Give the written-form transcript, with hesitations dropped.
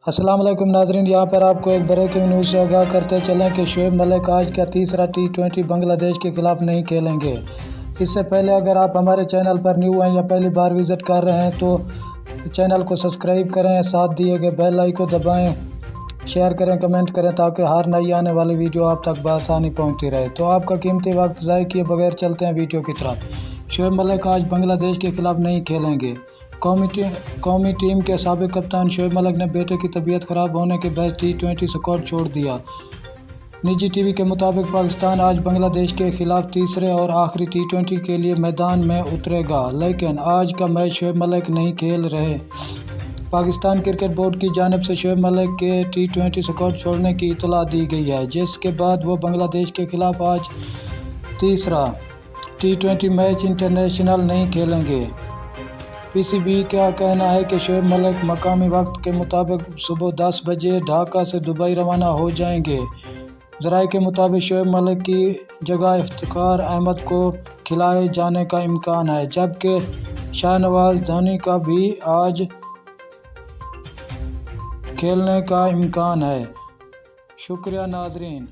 अस्सलाम वालेकुम नाज़रीन, यहाँ पर आपको एक ब्रेकिंग न्यूज़ से आगाह करते चलें कि शोएब मलिक आज का तीसरा T20 बांग्लादेश के खिलाफ नहीं खेलेंगे। इससे पहले अगर आप हमारे चैनल पर न्यू हैं या पहली बार विज़िट कर रहे हैं तो चैनल को सब्सक्राइब करें, साथ दिए गए बेल आइकन को दबाएं, शेयर करें, कमेंट करें ताकि हर नई आने वाली वीडियो आप तक बआसानी पहुँचती रहे। तो आपका कीमती वक्त ज़ाय किए बगैर चलते हैं वीडियो की तरफ। शोएब मलिक आज बांग्लादेश के खिलाफ नहीं खेलेंगे। कौमी टीम के साबिक कप्तान शोएब मलिक ने बेटे की तबीयत ख़राब होने के बाद T20 स्क्वाड छोड़ दिया। निजी टीवी के मुताबिक पाकिस्तान आज बांग्लादेश के खिलाफ तीसरे और आखिरी T20 के लिए मैदान में उतरेगा, लेकिन आज का मैच शोएब मलिक नहीं खेल रहे। पाकिस्तान क्रिकेट बोर्ड की जानिब से शोएब मलिक के T20 स्क्वाड छोड़ने की इतला दी गई है, जिसके बाद वो बांग्लादेश के खिलाफ आज तीसरा T20 मैच इंटरनेशनल नहीं खेलेंगे। पीसीबी का कहना है कि शोएब मलिक मकामी वक्त के मुताबिक सुबह 10 बजे ढाका से दुबई रवाना हो जाएंगे। ज़राए के मुताबिक शोएब मलिक की जगह इफ्तिखार अहमद को खिलाए जाने का इम्कान है, जबकि शाहनवाज धोनी का भी आज खेलने का इम्कान है। शुक्रिया नाज़रीन।